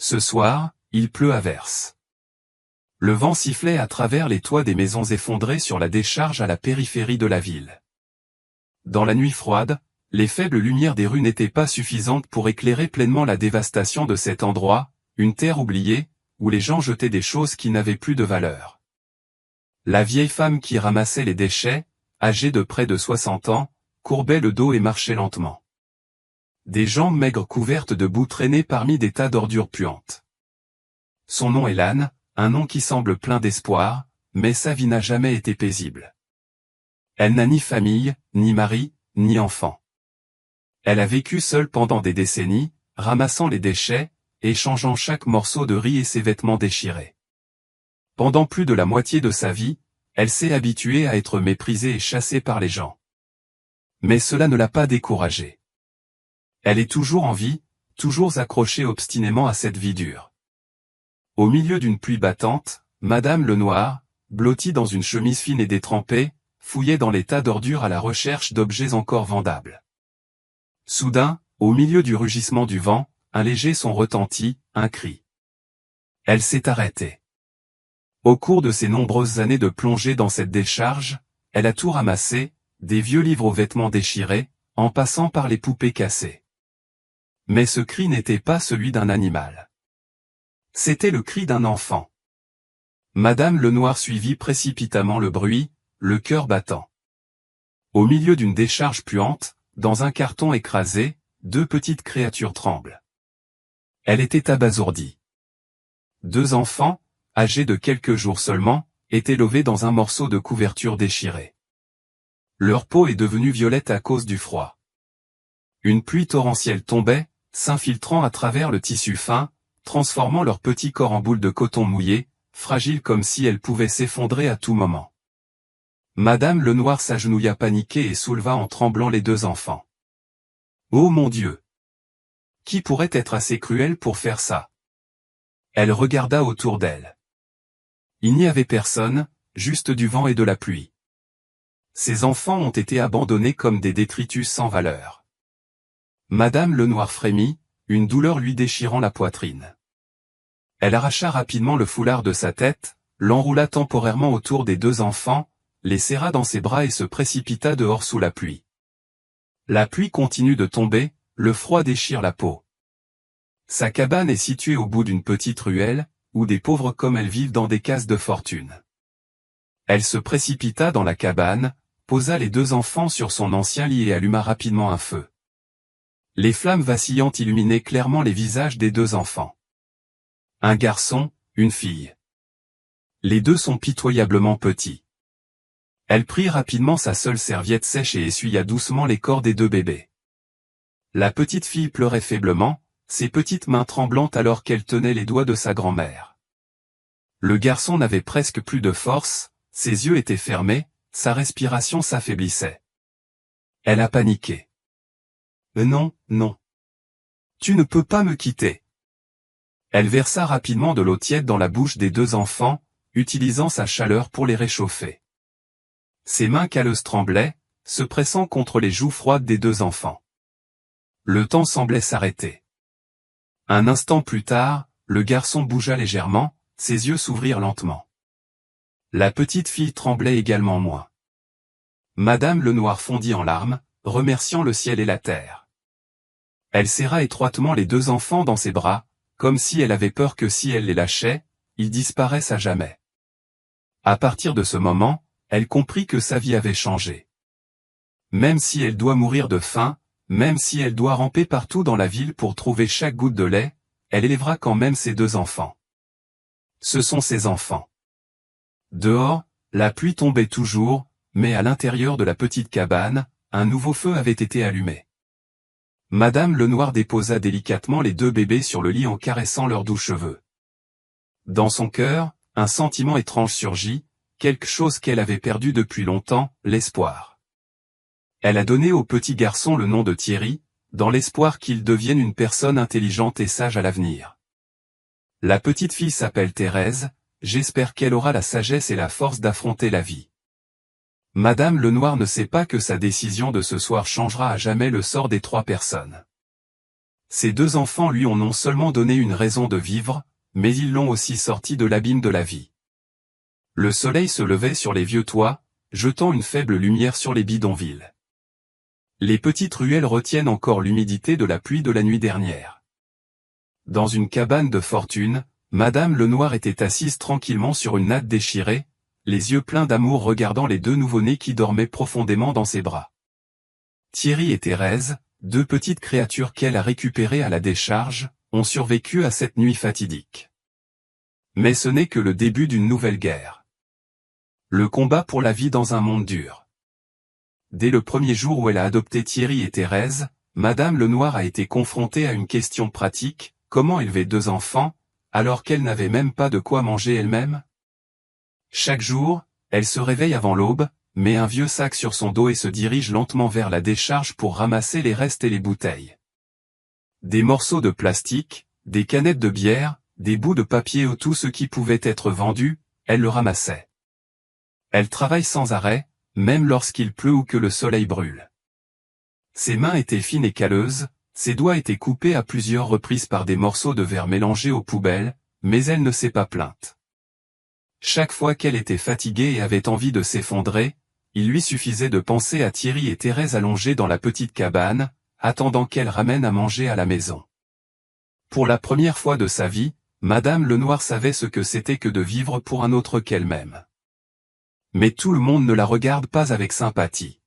Ce soir, il pleut à verse. Le vent sifflait à travers les toits des maisons effondrées sur la décharge à la périphérie de la ville. Dans la nuit froide, les faibles lumières des rues n'étaient pas suffisantes pour éclairer pleinement la dévastation de cet endroit, une terre oubliée, où les gens jetaient des choses qui n'avaient plus de valeur. La vieille femme qui ramassait les déchets, âgée de près de 60 ans, courbait le dos et marchait lentement. Des jambes maigres couvertes de boue traînaient parmi des tas d'ordures puantes. Son nom est Lan, un nom qui semble plein d'espoir, mais sa vie n'a jamais été paisible. Elle n'a ni famille, ni mari, ni enfant. Elle a vécu seule pendant des décennies, ramassant les déchets, échangeant chaque morceau de riz et ses vêtements déchirés. Pendant plus de la moitié de sa vie, elle s'est habituée à être méprisée et chassée par les gens. Mais cela ne l'a pas découragée. Elle est toujours en vie, toujours accrochée obstinément à cette vie dure. Au milieu d'une pluie battante, Madame Lenoir, blottie dans une chemise fine et détrempée, fouillait dans les tas d'ordures à la recherche d'objets encore vendables. Soudain, au milieu du rugissement du vent, un léger son retentit, un cri. Elle s'est arrêtée. Au cours de ses nombreuses années de plongée dans cette décharge, elle a tout ramassé, des vieux livres aux vêtements déchirés, en passant par les poupées cassées. Mais ce cri n'était pas celui d'un animal. C'était le cri d'un enfant. Madame Lenoir suivit précipitamment le bruit, le cœur battant. Au milieu d'une décharge puante, dans un carton écrasé, deux petites créatures tremblent. Elle était abasourdie. Deux enfants, âgés de quelques jours seulement, étaient levés dans un morceau de couverture déchirée. Leur peau est devenue violette à cause du froid. Une pluie torrentielle tombait, s'infiltrant à travers le tissu fin, transformant leur petit corps en boule de coton mouillé, fragile comme si elle pouvait s'effondrer à tout moment. Madame Lenoir s'agenouilla paniquée et souleva en tremblant les deux enfants. Oh mon Dieu! Qui pourrait être assez cruel pour faire ça? Elle regarda autour d'elle. Il n'y avait personne, juste du vent et de la pluie. Ces enfants ont été abandonnés comme des détritus sans valeur. Madame Lenoir frémit, une douleur lui déchirant la poitrine. Elle arracha rapidement le foulard de sa tête, l'enroula temporairement autour des deux enfants, les serra dans ses bras et se précipita dehors sous la pluie. La pluie continue de tomber, le froid déchire la peau. Sa cabane est située au bout d'une petite ruelle, où des pauvres comme elle vivent dans des cases de fortune. Elle se précipita dans la cabane, posa les deux enfants sur son ancien lit et alluma rapidement un feu. Les flammes vacillantes illuminaient clairement les visages des deux enfants. Un garçon, une fille. Les deux sont pitoyablement petits. Elle prit rapidement sa seule serviette sèche et essuya doucement les corps des deux bébés. La petite fille pleurait faiblement, ses petites mains tremblantes alors qu'elle tenait les doigts de sa grand-mère. Le garçon n'avait presque plus de force, ses yeux étaient fermés, sa respiration s'affaiblissait. Elle a paniqué. Non, non. Tu ne peux pas me quitter. Elle versa rapidement de l'eau tiède dans la bouche des deux enfants, utilisant sa chaleur pour les réchauffer. Ses mains calleuses tremblaient, se pressant contre les joues froides des deux enfants. Le temps semblait s'arrêter. Un instant plus tard, le garçon bougea légèrement, ses yeux s'ouvrirent lentement. La petite fille tremblait également moins. Madame Lenoir fondit en larmes, remerciant le ciel et la terre. Elle serra étroitement les deux enfants dans ses bras, comme si elle avait peur que si elle les lâchait, ils disparaissent à jamais. À partir de ce moment, elle comprit que sa vie avait changé. Même si elle doit mourir de faim, même si elle doit ramper partout dans la ville pour trouver chaque goutte de lait, elle élèvera quand même ses deux enfants. Ce sont ses enfants. Dehors, la pluie tombait toujours, mais à l'intérieur de la petite cabane, un nouveau feu avait été allumé. Madame Lenoir déposa délicatement les deux bébés sur le lit en caressant leurs doux cheveux. Dans son cœur, un sentiment étrange surgit, quelque chose qu'elle avait perdu depuis longtemps, l'espoir. Elle a donné au petit garçon le nom de Thierry, dans l'espoir qu'il devienne une personne intelligente et sage à l'avenir. La petite fille s'appelle Thérèse, j'espère qu'elle aura la sagesse et la force d'affronter la vie. Madame Lenoir ne sait pas que sa décision de ce soir changera à jamais le sort des trois personnes. Ces deux enfants lui ont non seulement donné une raison de vivre, mais ils l'ont aussi sorti de l'abîme de la vie. Le soleil se levait sur les vieux toits, jetant une faible lumière sur les bidonvilles. Les petites ruelles retiennent encore l'humidité de la pluie de la nuit dernière. Dans une cabane de fortune, Madame Lenoir était assise tranquillement sur une natte déchirée, les yeux pleins d'amour regardant les deux nouveau-nés qui dormaient profondément dans ses bras. Thierry et Thérèse, deux petites créatures qu'elle a récupérées à la décharge, ont survécu à cette nuit fatidique. Mais ce n'est que le début d'une nouvelle guerre. Le combat pour la vie dans un monde dur. Dès le premier jour où elle a adopté Thierry et Thérèse, Madame Lenoir a été confrontée à une question pratique, comment élever deux enfants, alors qu'elle n'avait même pas de quoi manger elle-même? Chaque jour, elle se réveille avant l'aube, met un vieux sac sur son dos et se dirige lentement vers la décharge pour ramasser les restes et les bouteilles. Des morceaux de plastique, des canettes de bière, des bouts de papier ou tout ce qui pouvait être vendu, elle le ramassait. Elle travaille sans arrêt, même lorsqu'il pleut ou que le soleil brûle. Ses mains étaient fines et calleuses, ses doigts étaient coupés à plusieurs reprises par des morceaux de verre mélangés aux poubelles, mais elle ne s'est pas plainte. Chaque fois qu'elle était fatiguée et avait envie de s'effondrer, il lui suffisait de penser à Thierry et Thérèse allongés dans la petite cabane, attendant qu'elle ramène à manger à la maison. Pour la première fois de sa vie, Madame Lenoir savait ce que c'était que de vivre pour un autre qu'elle-même. Mais tout le monde ne la regarde pas avec sympathie.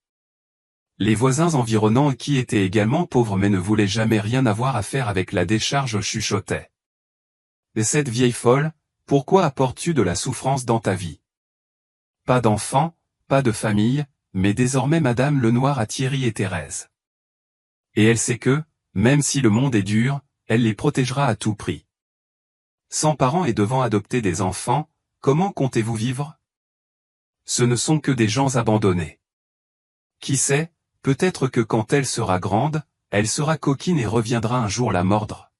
Les voisins environnants qui étaient également pauvres mais ne voulaient jamais rien avoir à faire avec la décharge chuchotaient. Et cette vieille folle, pourquoi apportes-tu de la souffrance dans ta vie? Pas d'enfants, pas de famille, mais désormais Madame Lenoir a Thierry et Thérèse. Et elle sait que, même si le monde est dur, elle les protégera à tout prix. Sans parents et devant adopter des enfants, comment comptez-vous vivre? Ce ne sont que des gens abandonnés. Qui sait, peut-être que quand elle sera grande, elle sera coquine et reviendra un jour la mordre.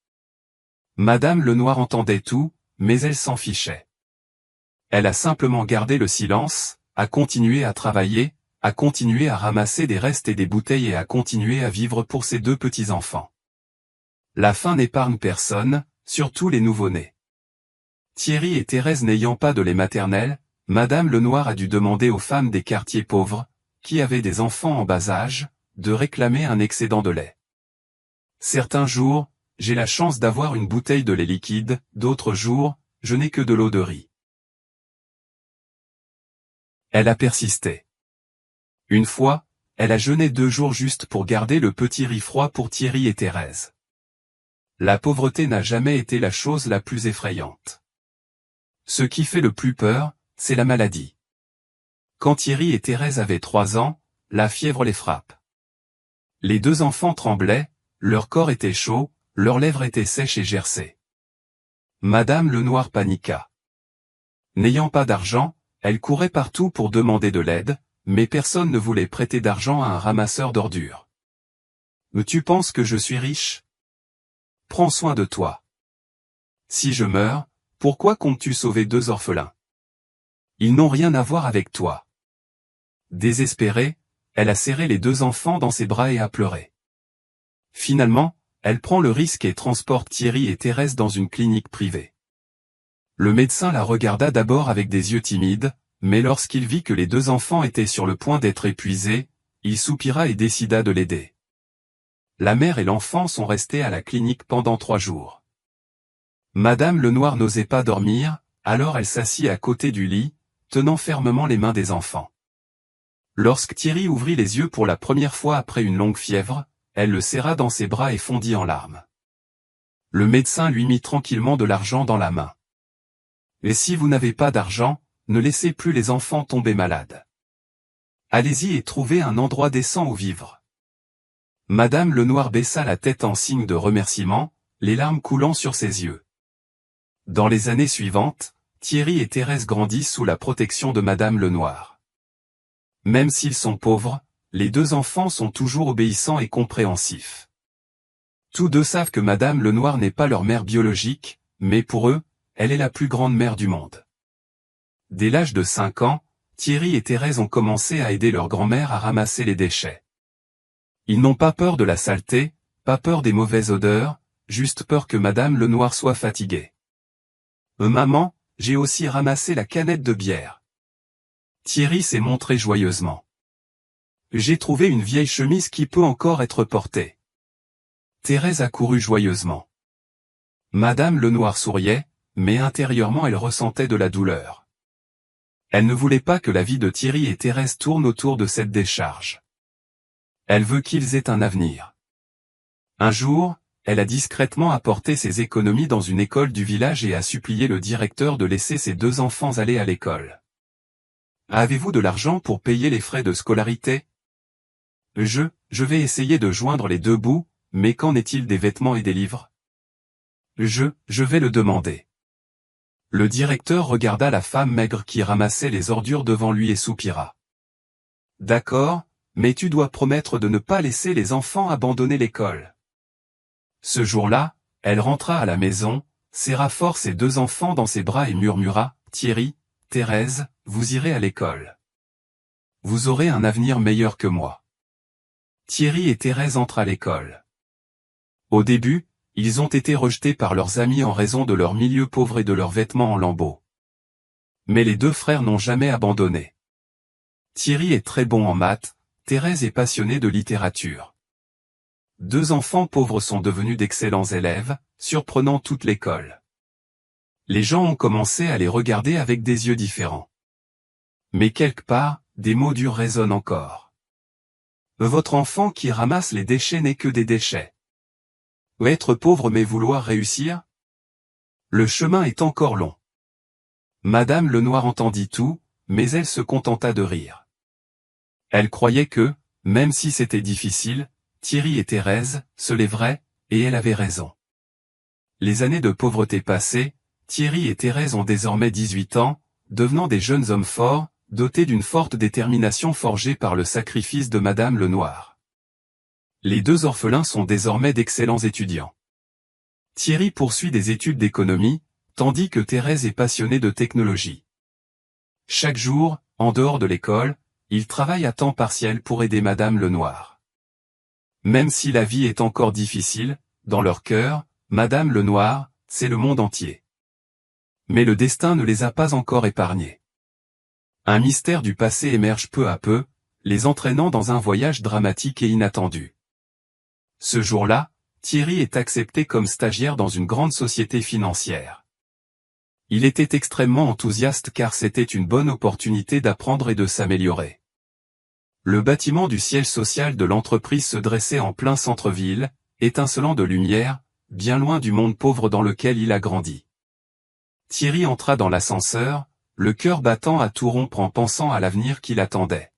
Madame Lenoir entendait tout, mais elle s'en fichait. Elle a simplement gardé le silence, a continué à travailler, a continué à ramasser des restes et des bouteilles et a continué à vivre pour ses deux petits-enfants. La faim n'épargne personne, surtout les nouveau-nés. Thierry et Thérèse n'ayant pas de lait maternel, Madame Lenoir a dû demander aux femmes des quartiers pauvres, qui avaient des enfants en bas âge, de réclamer un excédent de lait. Certains jours, j'ai la chance d'avoir une bouteille de lait liquide, d'autres jours, je n'ai que de l'eau de riz. Elle a persisté. Une fois, elle a jeûné 2 jours juste pour garder le petit riz froid pour Thierry et Thérèse. La pauvreté n'a jamais été la chose la plus effrayante. Ce qui fait le plus peur, c'est la maladie. Quand Thierry et Thérèse avaient 3 ans, la fièvre les frappe. Les 2 enfants tremblaient, leur corps était chaud, leurs lèvres étaient sèches et gercées. Madame Lenoir paniqua. N'ayant pas d'argent, elle courait partout pour demander de l'aide, mais personne ne voulait prêter d'argent à un ramasseur d'ordures. « Mais tu penses que je suis riche? Prends soin de toi. Si je meurs, pourquoi comptes-tu sauver 2 orphelins? Ils n'ont rien à voir avec toi. » Désespérée, elle a serré les 2 enfants dans ses bras et a pleuré. Finalement, elle prend le risque et transporte Thierry et Thérèse dans une clinique privée. Le médecin la regarda d'abord avec des yeux timides, mais lorsqu'il vit que les 2 enfants étaient sur le point d'être épuisés, il soupira et décida de l'aider. La mère et l'enfant sont restés à la clinique pendant 3 jours. Madame Lenoir n'osait pas dormir, alors elle s'assit à côté du lit, tenant fermement les mains des enfants. Lorsque Thierry ouvrit les yeux pour la première fois après une longue fièvre, elle le serra dans ses bras et fondit en larmes. Le médecin lui mit tranquillement de l'argent dans la main. « Et si vous n'avez pas d'argent, ne laissez plus les enfants tomber malades. Allez-y et trouvez un endroit décent où vivre. » Madame Lenoir baissa la tête en signe de remerciement, les larmes coulant sur ses yeux. Dans les années suivantes, Thierry et Thérèse grandissent sous la protection de Madame Lenoir. Même s'ils sont pauvres, les 2 enfants sont toujours obéissants et compréhensifs. Tous 2 savent que Madame Lenoir n'est pas leur mère biologique, mais pour eux, elle est la plus grande mère du monde. Dès l'âge de 5 ans, Thierry et Thérèse ont commencé à aider leur grand-mère à ramasser les déchets. Ils n'ont pas peur de la saleté, pas peur des mauvaises odeurs, juste peur que Madame Lenoir soit fatiguée. Maman, j'ai aussi ramassé la canette de bière. Thierry s'est montré joyeusement. J'ai trouvé une vieille chemise qui peut encore être portée. Thérèse accourut joyeusement. Madame Lenoir souriait, mais intérieurement elle ressentait de la douleur. Elle ne voulait pas que la vie de Thierry et Thérèse tourne autour de cette décharge. Elle veut qu'ils aient un avenir. Un jour, elle a discrètement apporté ses économies dans une école du village et a supplié le directeur de laisser ses 2 enfants aller à l'école. Avez-vous de l'argent pour payer les frais de scolarité? Je vais essayer de joindre les 2 bouts, mais qu'en est-il des vêtements et des livres? Je vais le demander. Le directeur regarda la femme maigre qui ramassait les ordures devant lui et soupira. D'accord, mais tu dois promettre de ne pas laisser les enfants abandonner l'école. Ce jour-là, elle rentra à la maison, serra fort ses 2 enfants dans ses bras et murmura, « Thierry, Thérèse, vous irez à l'école. Vous aurez un avenir meilleur que moi. » Thierry et Thérèse entrent à l'école. Au début, ils ont été rejetés par leurs amis en raison de leur milieu pauvre et de leurs vêtements en lambeaux. Mais les 2 frères n'ont jamais abandonné. Thierry est très bon en maths, Thérèse est passionnée de littérature. 2 enfants pauvres sont devenus d'excellents élèves, surprenant toute l'école. Les gens ont commencé à les regarder avec des yeux différents. Mais quelque part, des mots durs résonnent encore. Votre enfant qui ramasse les déchets n'est que des déchets. Être pauvre mais vouloir réussir? Le chemin est encore long. Madame Lenoir entendit tout, mais elle se contenta de rire. Elle croyait que, même si c'était difficile, Thierry et Thérèse se lèveraient, et elle avait raison. Les années de pauvreté passées, Thierry et Thérèse ont désormais 18 ans, devenant des jeunes hommes forts, dotés d'une forte détermination forgée par le sacrifice de Madame Lenoir. Les 2 orphelins sont désormais d'excellents étudiants. Thierry poursuit des études d'économie, tandis que Thérèse est passionnée de technologie. Chaque jour, en dehors de l'école, il travaille à temps partiel pour aider Madame Lenoir. Même si la vie est encore difficile, dans leur cœur, Madame Lenoir, c'est le monde entier. Mais le destin ne les a pas encore épargnés. Un mystère du passé émerge peu à peu, les entraînant dans un voyage dramatique et inattendu. Ce jour-là, Thierry est accepté comme stagiaire dans une grande société financière. Il était extrêmement enthousiaste car c'était une bonne opportunité d'apprendre et de s'améliorer. Le bâtiment du siège social de l'entreprise se dressait en plein centre-ville, étincelant de lumière, bien loin du monde pauvre dans lequel il a grandi. Thierry entra dans l'ascenseur, le cœur battant à tout rompre en pensant à l'avenir qui l'attendait.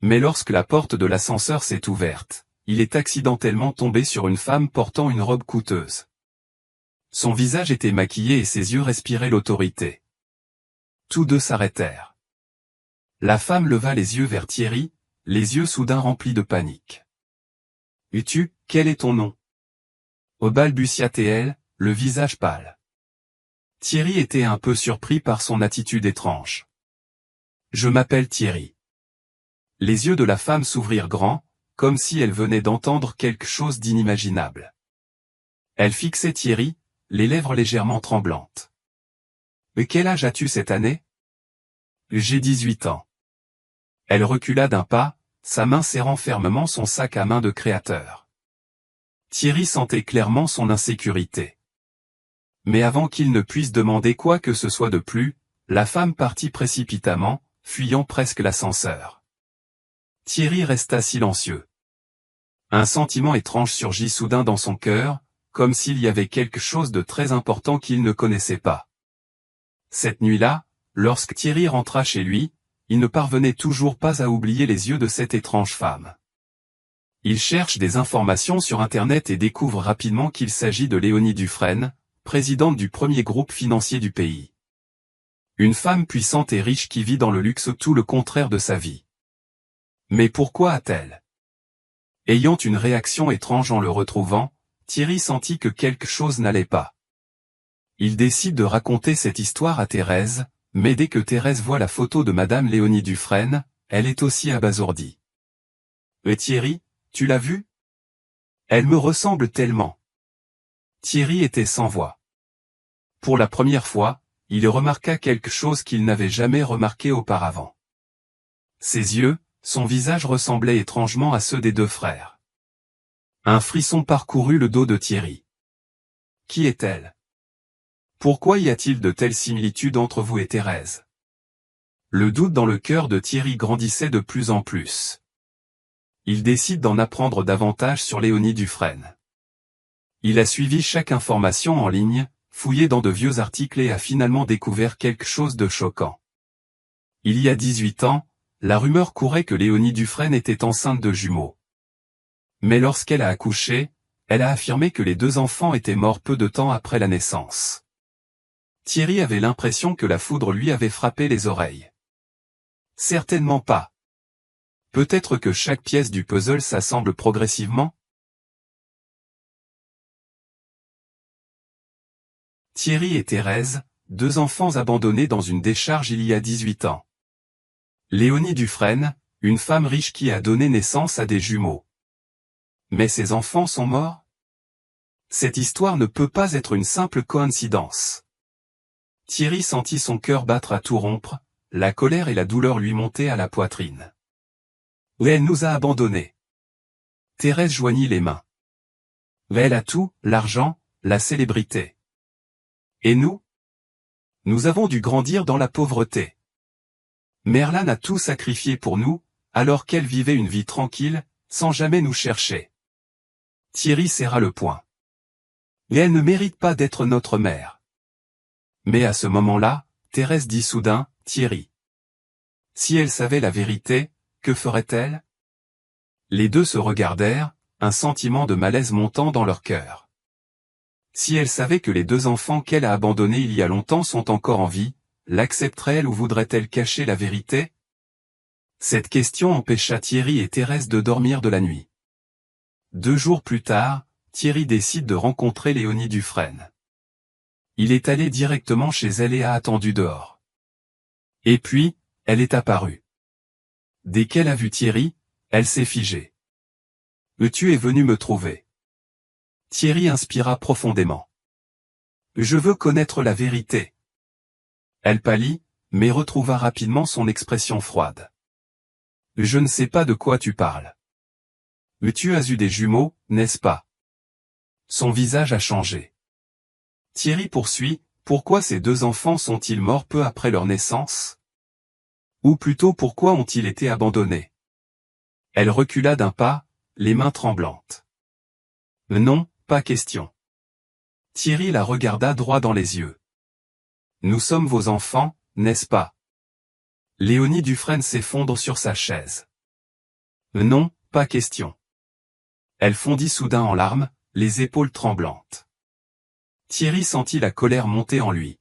Mais lorsque la porte de l'ascenseur s'est ouverte, il est accidentellement tombé sur une femme portant une robe coûteuse. Son visage était maquillé et ses yeux respiraient l'autorité. Tous 2 s'arrêtèrent. La femme leva les yeux vers Thierry, les yeux soudain remplis de panique. « Quel est ton nom ?» balbutia-t-elle, le visage pâle. Thierry était un peu surpris par son attitude étrange. « Je m'appelle Thierry. » Les yeux de la femme s'ouvrirent grands, comme si elle venait d'entendre quelque chose d'inimaginable. Elle fixait Thierry, les lèvres légèrement tremblantes. « Quel âge as-tu cette année ? » « J'ai 18 ans. » Elle recula d'un pas, sa main serrant fermement son sac à main de créateur. Thierry sentait clairement son insécurité. Mais avant qu'il ne puisse demander quoi que ce soit de plus, la femme partit précipitamment, fuyant presque l'ascenseur. Thierry resta silencieux. Un sentiment étrange surgit soudain dans son cœur, comme s'il y avait quelque chose de très important qu'il ne connaissait pas. Cette nuit-là, lorsque Thierry rentra chez lui, il ne parvenait toujours pas à oublier les yeux de cette étrange femme. Il cherche des informations sur Internet et découvre rapidement qu'il s'agit de Léonie Dufresne, présidente du premier groupe financier du pays. Une femme puissante et riche qui vit dans le luxe, tout le contraire de sa vie. Mais pourquoi a-t-elle? Ayant une réaction étrange en le retrouvant, Thierry sentit que quelque chose n'allait pas. Il décide de raconter cette histoire à Thérèse, mais dès que Thérèse voit la photo de Madame Léonie Dufresne, elle est aussi abasourdie. « Thierry, tu l'as vu ? Elle me ressemble tellement. Thierry était sans voix. Pour la première fois, il remarqua quelque chose qu'il n'avait jamais remarqué auparavant. Ses yeux, son visage ressemblaient étrangement à ceux des deux frères. Un frisson parcourut le dos de Thierry. Qui est-elle? Pourquoi y a-t-il de telles similitudes entre vous et Thérèse? Le doute dans le cœur de Thierry grandissait de plus en plus. Il décide d'en apprendre davantage sur Léonie Dufresne. Il a suivi chaque information en ligne, fouillé dans de vieux articles et a finalement découvert quelque chose de choquant. Il y a 18 ans, la rumeur courait que Léonie Dufresne était enceinte de jumeaux. Mais lorsqu'elle a accouché, elle a affirmé que les deux enfants étaient morts peu de temps après la naissance. Thierry avait l'impression que la foudre lui avait frappé les oreilles. Certainement pas. Peut-être que chaque pièce du puzzle s'assemble progressivement? Thierry et Thérèse, deux enfants abandonnés dans une décharge il y a 18 ans. Léonie Dufresne, une femme riche qui a donné naissance à des jumeaux. Mais ses enfants sont morts? Cette histoire ne peut pas être une simple coïncidence. Thierry sentit son cœur battre à tout rompre, la colère et la douleur lui montaient à la poitrine. Elle nous a abandonnés. Thérèse joignit les mains. Elle a tout, l'argent, la célébrité. Et nous? Nous avons dû grandir dans la pauvreté. Merlane a tout sacrifié pour nous, alors qu'elle vivait une vie tranquille, sans jamais nous chercher. Thierry serra le poing. Elle ne mérite pas d'être notre mère. Mais à ce moment-là, Thérèse dit soudain, Thierry. Si elle savait la vérité, que ferait-elle? Les deux se regardèrent, un sentiment de malaise montant dans leur cœur. Si elle savait que les deux enfants qu'elle a abandonnés il y a longtemps sont encore en vie, l'accepterait-elle ou voudrait-elle cacher la vérité? Cette question empêcha Thierry et Thérèse de dormir de la nuit. 2 jours plus tard, Thierry décide de rencontrer Léonie Dufresne. Il est allé directement chez elle et a attendu dehors. Et puis, elle est apparue. Dès qu'elle a vu Thierry, elle s'est figée. « Tu es venu me trouver. » Thierry inspira profondément. « Je veux connaître la vérité. » Elle pâlit, mais retrouva rapidement son expression froide. « Je ne sais pas de quoi tu parles. » « Tu as eu des jumeaux, n'est-ce pas? » Son visage a changé. Thierry poursuit, « Pourquoi ces deux enfants sont-ils morts peu après leur naissance? Ou plutôt pourquoi ont-ils été abandonnés? » Elle recula d'un pas, les mains tremblantes. « Non, pas question. » Thierry la regarda droit dans les yeux. « Nous sommes vos enfants, n'est-ce pas? » Léonie Dufresne s'effondre sur sa chaise. « Non, pas question. » Elle fondit soudain en larmes, les épaules tremblantes. Thierry sentit la colère monter en lui.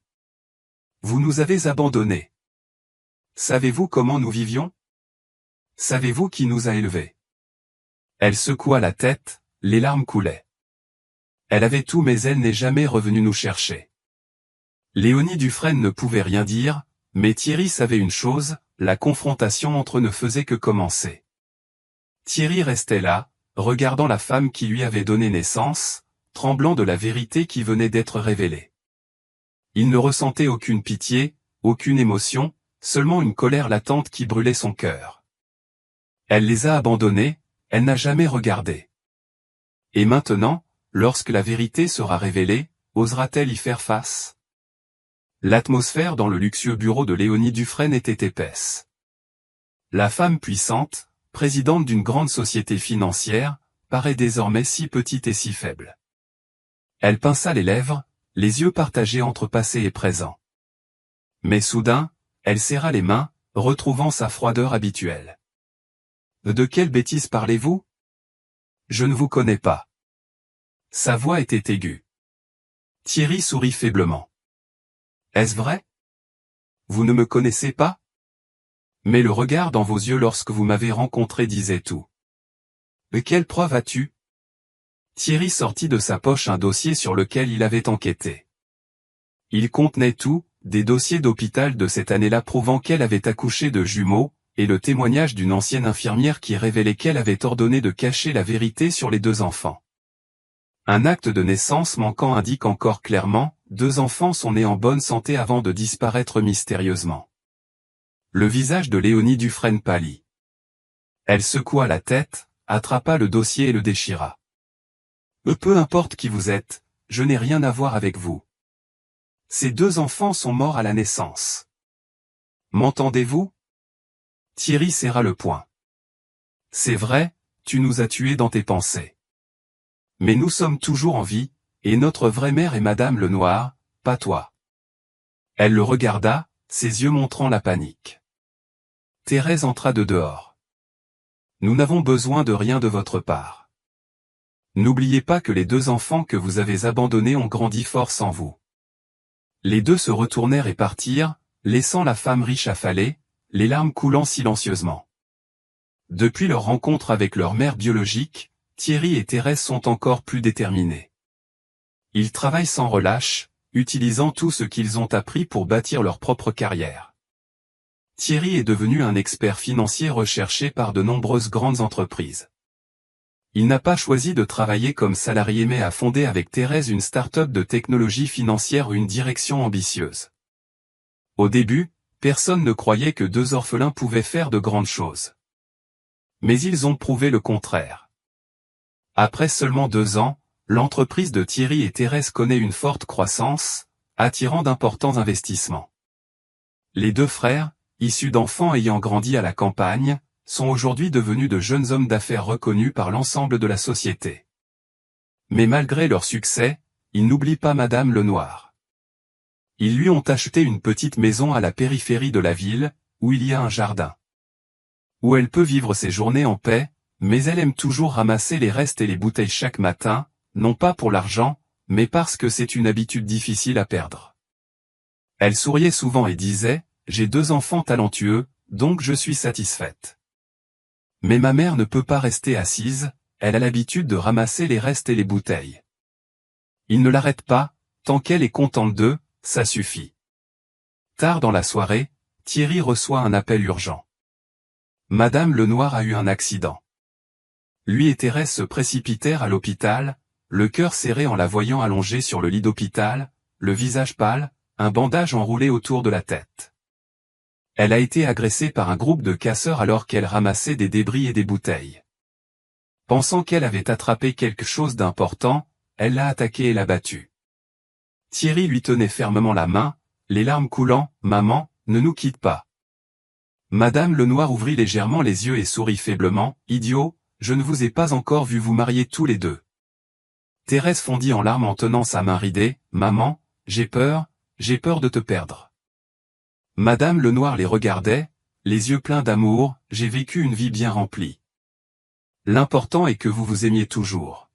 « Vous nous avez abandonnés. Savez-vous comment nous vivions? Savez-vous qui nous a élevés? » Elle secoua la tête, les larmes coulaient. Elle avait tout mais elle n'est jamais revenue nous chercher. Léonie Dufresne ne pouvait rien dire, mais Thierry savait une chose, la confrontation entre eux ne faisait que commencer. Thierry restait là, regardant la femme qui lui avait donné naissance, tremblant de la vérité qui venait d'être révélée. Il ne ressentait aucune pitié, aucune émotion, seulement une colère latente qui brûlait son cœur. Elle les a abandonnés, elle n'a jamais regardé. Et maintenant, lorsque la vérité sera révélée, osera-t-elle y faire face? L'atmosphère dans le luxueux bureau de Léonie Dufresne était épaisse. La femme puissante, présidente d'une grande société financière, paraît désormais si petite et si faible. Elle pinça les lèvres, les yeux partagés entre passé et présent. Mais soudain, elle serra les mains, retrouvant sa froideur habituelle. « De quelle bêtise parlez-vous? Je ne vous connais pas. » Sa voix était aiguë. Thierry sourit faiblement. « Est-ce vrai? Vous ne me connaissez pas? Mais le regard dans vos yeux lorsque vous m'avez rencontré disait tout. Mais quelle preuve as-tu? » Thierry sortit de sa poche un dossier sur lequel il avait enquêté. Il contenait tout, des dossiers d'hôpital de cette année-là prouvant qu'elle avait accouché de jumeaux, et le témoignage d'une ancienne infirmière qui révélait qu'elle avait ordonné de cacher la vérité sur les deux enfants. Un acte de naissance manquant indique encore clairement, 2 enfants sont nés en bonne santé avant de disparaître mystérieusement. Le visage de Léonie Dufresne pâlit. Elle secoua la tête, attrapa le dossier et le déchira. Peu importe qui vous êtes, je n'ai rien à voir avec vous. Ces 2 enfants sont morts à la naissance. M'entendez-vous? Thierry serra le poing. C'est vrai, tu nous as tués dans tes pensées. Mais nous sommes toujours en vie, et notre vraie mère est Madame Lenoir, pas toi. Elle le regarda, ses yeux montrant la panique. Thérèse entra de dehors. Nous n'avons besoin de rien de votre part. N'oubliez pas que les 2 enfants que vous avez abandonnés ont grandi fort sans vous. Les 2 se retournèrent et partirent, laissant la femme riche affalée, les larmes coulant silencieusement. Depuis leur rencontre avec leur mère biologique, Thierry et Thérèse sont encore plus déterminés. Ils travaillent sans relâche, utilisant tout ce qu'ils ont appris pour bâtir leur propre carrière. Thierry est devenu un expert financier recherché par de nombreuses grandes entreprises. Il n'a pas choisi de travailler comme salarié mais a fondé avec Thérèse une start-up de technologie financière, une direction ambitieuse. Au début, personne ne croyait que 2 orphelins pouvaient faire de grandes choses. Mais ils ont prouvé le contraire. Après seulement 2 ans, l'entreprise de Thierry et Thérèse connaît une forte croissance, attirant d'importants investissements. Les 2 frères, issus d'enfants ayant grandi à la campagne, sont aujourd'hui devenus de jeunes hommes d'affaires reconnus par l'ensemble de la société. Mais malgré leur succès, ils n'oublient pas Madame Lenoir. Ils lui ont acheté une petite maison à la périphérie de la ville, où il y a un jardin. Où elle peut vivre ses journées en paix, mais elle aime toujours ramasser les restes et les bouteilles chaque matin, non pas pour l'argent, mais parce que c'est une habitude difficile à perdre. Elle souriait souvent et disait, « J'ai 2 enfants talentueux, donc je suis satisfaite. Mais ma mère ne peut pas rester assise, elle a l'habitude de ramasser les restes et les bouteilles. Il ne l'arrête pas, tant qu'elle est contente d'eux, ça suffit. » Tard dans la soirée, Thierry reçoit un appel urgent. Madame Lenoir a eu un accident. Lui et Thérèse se précipitèrent à l'hôpital, le cœur serré en la voyant allongée sur le lit d'hôpital, le visage pâle, un bandage enroulé autour de la tête. Elle a été agressée par un groupe de casseurs alors qu'elle ramassait des débris et des bouteilles. Pensant qu'elle avait attrapé quelque chose d'important, elle l'a attaqué et l'a battu. Thierry lui tenait fermement la main, les larmes coulant, « Maman, ne nous quitte pas. » Madame Lenoir ouvrit légèrement les yeux et sourit faiblement, « Idiot, je ne vous ai pas encore vu vous marier tous les 2. » Thérèse fondit en larmes en tenant sa main ridée, « Maman, j'ai peur de te perdre. » Madame Lenoir les regardait, les yeux pleins d'amour, « J'ai vécu une vie bien remplie. L'important est que vous vous aimiez toujours.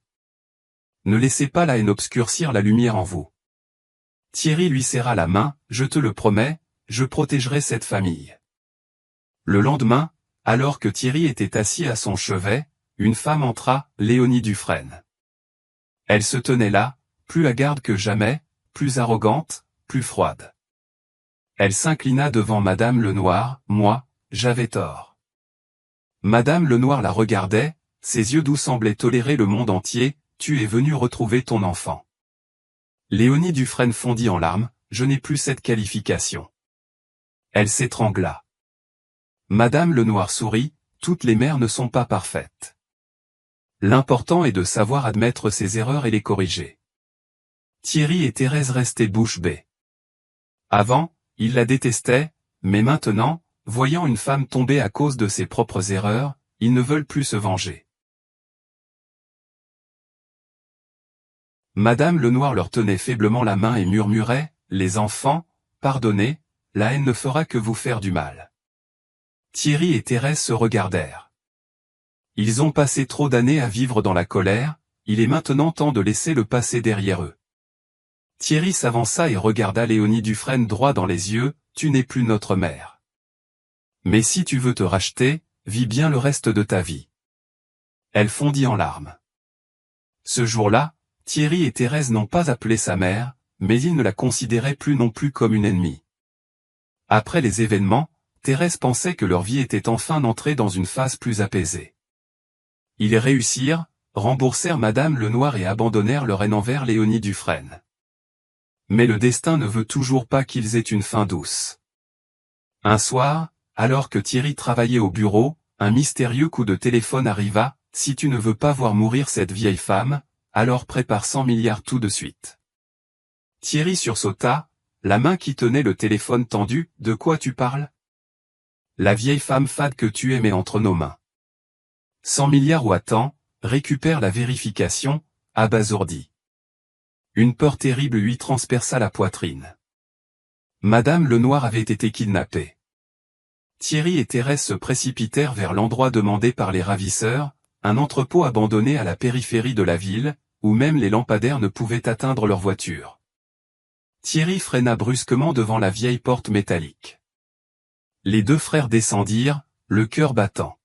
Ne laissez pas la haine obscurcir la lumière en vous. » Thierry lui serra la main, « Je te le promets, je protégerai cette famille. » Le lendemain, alors que Thierry était assis à son chevet, une femme entra, Léonie Dufresne. Elle se tenait là, plus hagarde que jamais, plus arrogante, plus froide. Elle s'inclina devant Madame Lenoir, « Moi, j'avais tort. » Madame Lenoir la regardait, ses yeux doux semblaient tolérer le monde entier, « Tu es venu retrouver ton enfant. » Léonie Dufresne fondit en larmes, « Je n'ai plus cette qualification. » Elle s'étrangla. Madame Lenoir sourit, « Toutes les mères ne sont pas parfaites. L'important est de savoir admettre ses erreurs et les corriger. » Thierry et Thérèse restaient bouche bée. Avant, ils la détestaient, mais maintenant, voyant une femme tomber à cause de ses propres erreurs, ils ne veulent plus se venger. Madame Lenoir leur tenait faiblement la main et murmurait, « Les enfants, pardonnez, la haine ne fera que vous faire du mal. » Thierry et Thérèse se regardèrent. Ils ont passé trop d'années à vivre dans la colère, il est maintenant temps de laisser le passé derrière eux. Thierry s'avança et regarda Léonie Dufresne droit dans les yeux, « Tu n'es plus notre mère. Mais si tu veux te racheter, vis bien le reste de ta vie. » Elle fondit en larmes. Ce jour-là, Thierry et Thérèse n'ont pas appelé sa mère, mais ils ne la considéraient plus non plus comme une ennemie. Après les événements, Thérèse pensait que leur vie était enfin entrée dans une phase plus apaisée. Ils réussirent, remboursèrent Madame Lenoir et abandonnèrent leur haine envers Léonie Dufresne. Mais le destin ne veut toujours pas qu'ils aient une fin douce. Un soir, alors que Thierry travaillait au bureau, un mystérieux coup de téléphone arriva. « Si tu ne veux pas voir mourir cette vieille femme, alors prépare 100 milliards tout de suite. » Thierry sursauta, la main qui tenait le téléphone tendu. « De quoi tu parles ? » « La vieille femme fade que tu aimais entre nos mains. » 100 milliards ou attends, récupère la vérification, abasourdi. Une peur terrible lui transperça la poitrine. Madame Lenoir avait été kidnappée. Thierry et Thérèse se précipitèrent vers l'endroit demandé par les ravisseurs, un entrepôt abandonné à la périphérie de la ville, où même les lampadaires ne pouvaient atteindre leur voiture. Thierry freina brusquement devant la vieille porte métallique. Les deux frères descendirent, le cœur battant.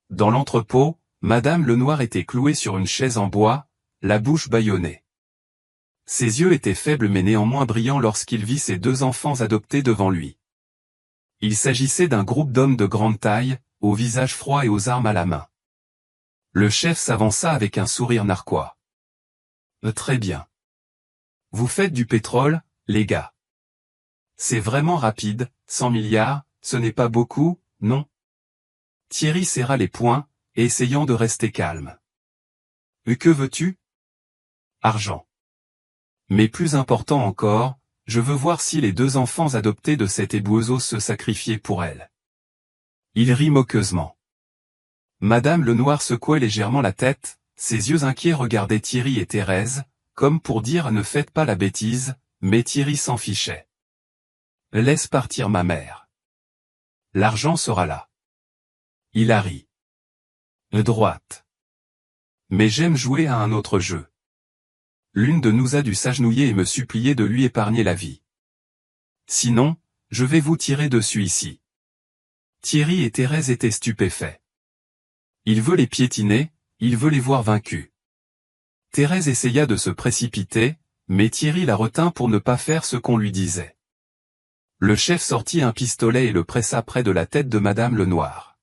Dans l'entrepôt, Madame Lenoir était clouée sur une chaise en bois, la bouche bâillonnée. Ses yeux étaient faibles mais néanmoins brillants lorsqu'il vit ses deux enfants adoptés devant lui. Il s'agissait d'un groupe d'hommes de grande taille, au visage froid et aux armes à la main. Le chef s'avança avec un sourire narquois. « Très bien. Vous faites du pétrole, les gars. C'est vraiment rapide, 100 milliards, ce n'est pas beaucoup, non ?» Thierry serra les poings, essayant de rester calme. « Que veux-tu ? » ?»« Argent. Mais plus important encore, je veux voir si les deux enfants adoptés de cette éboueuse se sacrifiaient pour elle. » Il rit moqueusement. Madame Lenoir secouait légèrement la tête, ses yeux inquiets regardaient Thierry et Thérèse, comme pour dire « Ne faites pas la bêtise », mais Thierry s'en fichait. « Laisse partir ma mère. L'argent sera là. » Il a ri. « Droite. Mais j'aime jouer à un autre jeu. L'une de nous a dû s'agenouiller et me supplier de lui épargner la vie. Sinon, je vais vous tirer dessus ici. » Thierry et Thérèse étaient stupéfaits. Il veut les piétiner, il veut les voir vaincus. Thérèse essaya de se précipiter, mais Thierry la retint pour ne pas faire ce qu'on lui disait. Le chef sortit un pistolet et le pressa près de la tête de Madame Lenoir.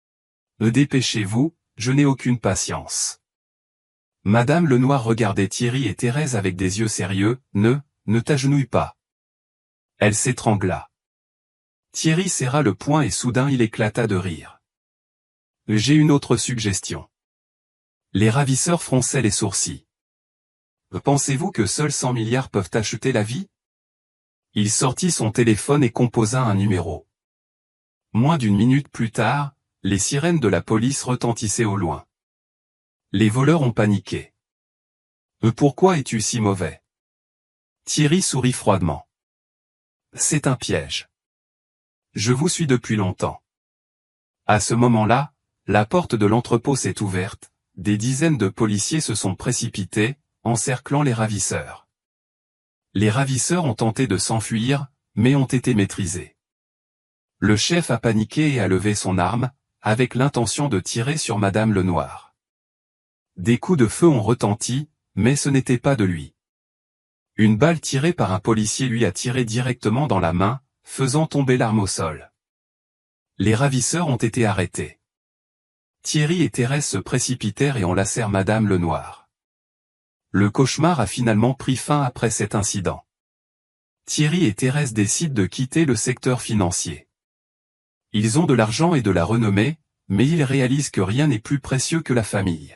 « Dépêchez-vous, je n'ai aucune patience. » Madame Lenoir regardait Thierry et Thérèse avec des yeux sérieux. « Ne t'agenouille pas. » Elle s'étrangla. Thierry serra le poing et soudain il éclata de rire. « J'ai une autre suggestion. » Les ravisseurs fronçaient les sourcils. « Pensez-vous que seuls 100 milliards peuvent acheter la vie ? » Il sortit son téléphone et composa un numéro. Moins d'une minute plus tard, les sirènes de la police retentissaient au loin. Les voleurs ont paniqué. « Pourquoi es-tu si mauvais ? » Thierry sourit froidement. « C'est un piège. Je vous suis depuis longtemps. » À ce moment-là, la porte de l'entrepôt s'est ouverte, des dizaines de policiers se sont précipités, encerclant les ravisseurs. Les ravisseurs ont tenté de s'enfuir, mais ont été maîtrisés. Le chef a paniqué et a levé son arme, avec l'intention de tirer sur Madame Lenoir. Des coups de feu ont retenti, mais ce n'était pas de lui. Une balle tirée par un policier lui a tiré directement dans la main, faisant tomber l'arme au sol. Les ravisseurs ont été arrêtés. Thierry et Thérèse se précipitèrent et enlacèrent Madame Lenoir. Le cauchemar a finalement pris fin après cet incident. Thierry et Thérèse décident de quitter le secteur financier. Ils ont de l'argent et de la renommée, mais ils réalisent que rien n'est plus précieux que la famille.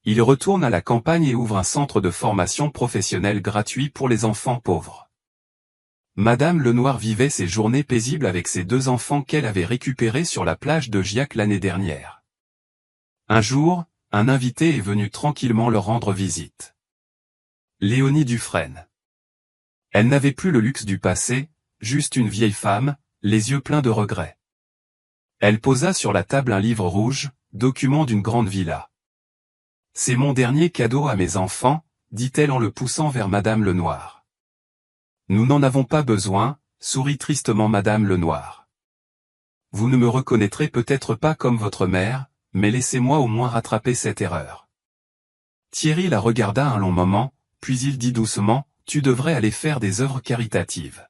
Ils retournent à la campagne et ouvrent un centre de formation professionnelle gratuit pour les enfants pauvres. Madame Lenoir vivait ses journées paisibles avec ses deux enfants qu'elle avait récupérés sur la plage de Giac l'année dernière. Un jour, un invité est venu tranquillement leur rendre visite. Léonie Dufresne. Elle n'avait plus le luxe du passé, juste une vieille femme, les yeux pleins de regrets. Elle posa sur la table un livre rouge, document d'une grande villa. « C'est mon dernier cadeau à mes enfants, » dit-elle en le poussant vers Madame Lenoir. « Nous n'en avons pas besoin, » sourit tristement Madame Lenoir. « Vous ne me reconnaîtrez peut-être pas comme votre mère, mais laissez-moi au moins rattraper cette erreur. » Thierry la regarda un long moment, puis il dit doucement, « Tu devrais aller faire des œuvres caritatives.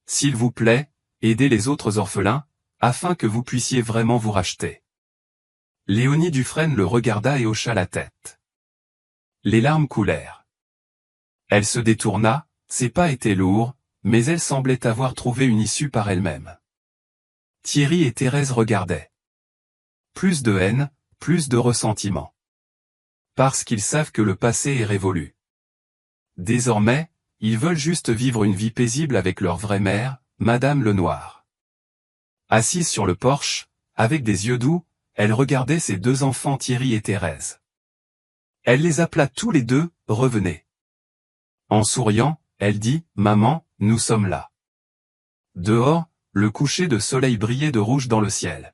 S'il vous plaît, aidez les autres orphelins, afin que vous puissiez vraiment vous racheter. » Léonie Dufresne le regarda et hocha la tête. Les larmes coulèrent. Elle se détourna, ses pas étaient lourds, mais elle semblait avoir trouvé une issue par elle-même. Thierry et Thérèse regardaient. Plus de haine, plus de ressentiment. Parce qu'ils savent que le passé est révolu. Désormais, ils veulent juste vivre une vie paisible avec leur vraie mère, Madame Lenoir. Assise sur le porche, avec des yeux doux, elle regardait ses deux enfants Thierry et Thérèse. Elle les appela tous les deux, « Revenez ». En souriant, elle dit, « Maman, nous sommes là ». Dehors, le coucher de soleil brillait de rouge dans le ciel.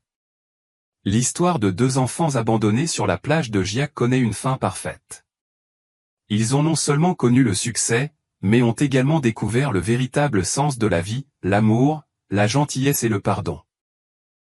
L'histoire de deux enfants abandonnés sur la plage de Giac connaît une fin parfaite. Ils ont non seulement connu le succès, mais ont également découvert le véritable sens de la vie, l'amour, la gentillesse et le pardon.